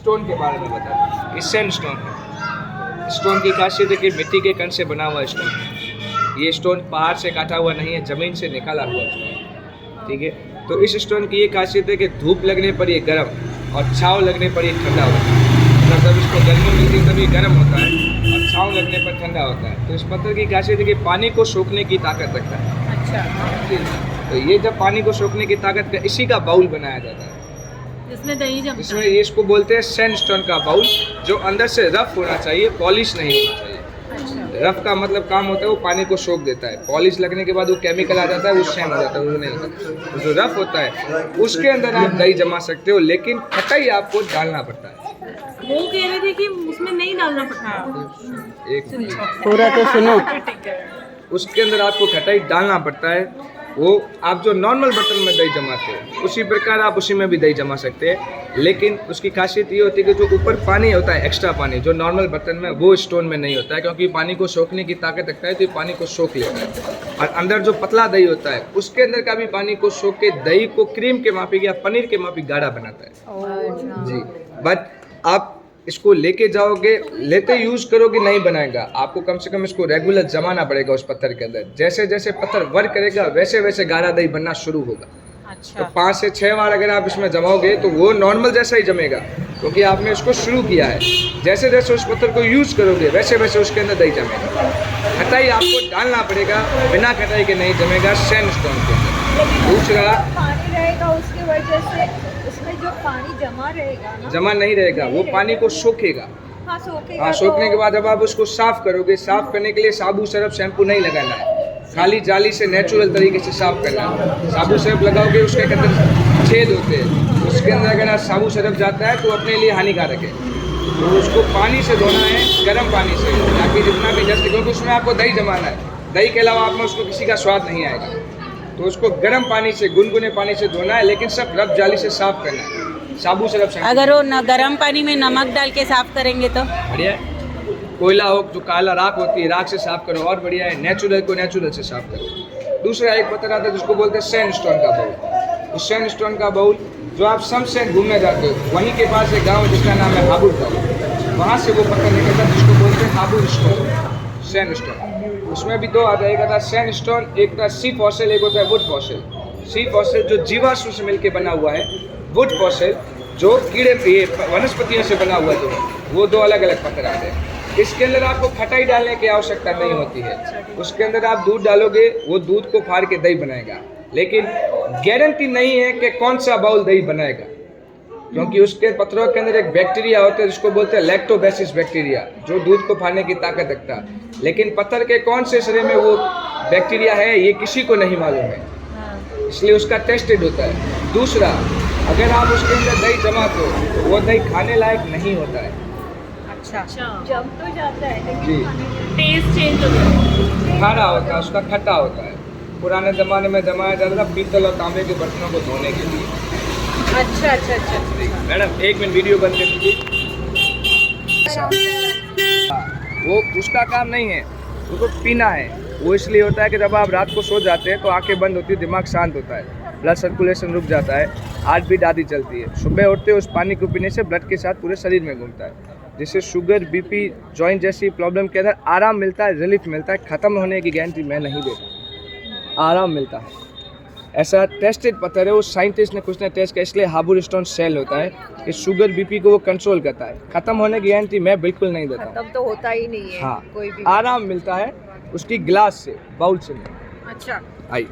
Stone के बारे में बता दें। ये सैंडस्टोन है। स्टोन की खासियत है कि मिट्टी के कण से बना हुआ स्टोन है। ये स्टोन पहाड़ से काटा हुआ नहीं है, ज़मीन से निकाला हुआ स्टोन, ठीक है। तो इस स्टोन की ये खासियत है कि धूप लगने पर ये गर्म और छाँव लगने पर ये ठंडा होता है। मतलब जब इसको गर्मी मिलती है तभी गर्म होता है और छाँव लगने पर ठंडा होता है। तो इस पत्थर की खासियत है कि पानी को सोखने की ताकत रखता है। अच्छा, तो ये जब पानी को सोखने की ताकत का इसी का बाउल बनाया जाता है, जिसमें दही जमता इसमें है। ये इसको बोलते हैं सैंडस्टोन का बाउल, जो अंदर से रफ होना चाहिए, पॉलिश नहीं होना चाहिए। अच्छा, रफ का मतलब काम होता है वो पानी को सोख देता है, पॉलिश लगने के बाद वो केमिकल आ जाता है, वो सैंड हो जाता है, वो नहीं होता। तो जो रफ होता है उसके अंदर आप दही जमा सकते हो, लेकिन खटाई आपको डालना पड़ता है। वो कह रहे थे कि उसमें नहीं डालना पड़ता। एक पूरा तो सुनो। ठीक है। उसके अंदर आपको खटाई डालना पड़ता है। वो आप जो नॉर्मल बर्तन में दही जमाते हो उसी प्रकार आप उसी में भी दही जमा सकते हैं, लेकिन उसकी खासियत ये होती है कि जो ऊपर पानी होता है, एक्स्ट्रा पानी जो नॉर्मल बर्तन में, वो स्टोन में नहीं होता है, क्योंकि पानी को सोखने की ताकत रखता है, तो ये पानी को सोख लेता है। और अंदर जो पतला दही होता है उसके अंदर का भी पानी को सोख के दही को क्रीम के माफिक या पनीर के माफिक गाढ़ा बनाता है जी। बट आप इसको लेके जाओगे, लेते यूज करोगे नहीं बनाएगा, आपको कम से कम इसको रेगुलर जमाना पड़ेगा उस पत्थर के अंदर। जैसे जैसे पत्थर वर्क करेगा वैसे वैसे गाढ़ा दही बनना शुरू होगा। तो अच्छा, 5 से 6 बार अगर आप इसमें जमाओगे तो वो नॉर्मल जैसा ही जमेगा, क्योंकि आपने इसको शुरू किया है। जैसे जैसे उस पत्थर को यूज करोगे वैसे वैसे उसके अंदर दही जमेगा। खटाई आपको डालना पड़ेगा, बिना खटाई के नहीं जमेगा सैंडस्टोन के अंदर। दूसरा, पानी रहेगा उसकी वजह से उसमें जो पानी जमा रहेगा ना, जमा नहीं रहेगा, वो पानी को सोखेगा। हाँ सोखेगा। हाँ, सोखने के बाद जब आप उसको साफ करोगे, साफ करने के लिए साबुन सरफ शैम्पू नहीं लगाना है, खाली जाली से नेचुरल तरीके से साफ करना है। साबुन सरफ लगाओगे उसके अंदर छेद होते हैं, उसके अंदर अगर आप साबुन सरफ जाता है तो अपने लिए हानिकारक है। तो उसको पानी से धोना है, गर्म पानी से, ताकि जितना भी जस्ट, क्योंकि उसमें आपको दही जमाना है, दही के अलावा आप में उसको किसी का स्वाद नहीं आएगा। तो उसको गर्म पानी से, गुनगुने पानी से धोना है, लेकिन सब रफ जाली से साफ करना है, साबुन सरफ शैम्पू। अगर वो गर्म पानी में नमक डाल के साफ करेंगे तो बढ़िया है। कोयला हो, जो काला राख होती है, राख से साफ करो और बढ़िया है। नेचुरल को नेचुरल से साफ करो। दूसरा एक पत्थर आता है जिसको बोलते हैं सैंडस्टोन का बाउल। उस सैंडस्टोन का बाउल जो आप सनसेट घूमने जाते हो, वहीं के पास एक गांव जिसका नाम है हाबुड़ गाँव, वहाँ से वो पत्थर निकलता है जिसको बोलते हैं हाबुड़ स्टोन, सैंडस्टोन। उसमें भी दो आता है, एक आता है सैंडस्टोन, एक होता है सी फॉसिल, एक होता है वुड फॉसिल। सी फॉसिल जो जीवाश्म से मिलकर बना हुआ है, वुड फॉसिल जो कीड़े ये वनस्पतियों से बना हुआ जो है, वो दो अलग अलग पत्थर आते हैं। इसके अंदर आपको खटाई डालने की आवश्यकता नहीं होती है। उसके अंदर आप दूध डालोगे, वो दूध को फाड़ के दही बनाएगा, लेकिन गारंटी नहीं है कि कौन सा बाउल दही बनाएगा, क्योंकि उसके पत्थरों के अंदर एक बैक्टीरिया होता है जिसको बोलते हैं लैक्टोबैसिलस बैक्टीरिया, जो दूध को फाड़ने की ताकत रखता है। लेकिन पत्थर के कौन से सिरे में वो बैक्टीरिया है ये किसी को नहीं मालूम है, इसलिए उसका टेस्टेड होता है। दूसरा, अगर आप उसके अंदर दही जमाते हो तो वो दही खाने लायक नहीं होता है। अच्छा, जम तो जाता है जी, लेकिन टेस्ट चेंज हो गया। खारा होता है, उसका खट्टा होता है। पुराने ज़माने में जमाया जाता था पीतल और तांबे के बर्तनों को धोने के लिए। अच्छा अच्छा अच्छा। मैडम एक मिनट वीडियो बंद कर दीजिए। वो उसका काम नहीं है, उसको पीना है। वो इसलिए होता है कि जब आप रात को सो जाते हैं तो आंखें बंद होती है, दिमाग शांत होता है, ब्लड सर्कुलेशन रुक जाता है, हार्ट बीट आदि चलती है। सुबह उठते उस पानी को पीने से ब्लड के साथ पूरे शरीर में घूमता है, जिससे शुगर, बीपी, जॉइंट जैसी प्रॉब्लम के अंदर आराम मिलता है, रिलीफ मिलता है। ख़त्म होने की गारंटी मैं नहीं देता, आराम मिलता है। ऐसा टेस्टेड पत्थर है, वो साइंटिस्ट ने कुछ ने टेस्ट किया, इसलिए हाबुड़ स्टोन सेल होता है कि शुगर, बीपी को वो कंट्रोल करता है। ख़त्म होने की गारंटी मैं बिल्कुल नहीं देता हूँ। खत्म तो होता ही नहीं है हाँ, कोई भी। आराम मिलता है उसकी गिलास से, बाउल से नहीं। अच्छा, आइए।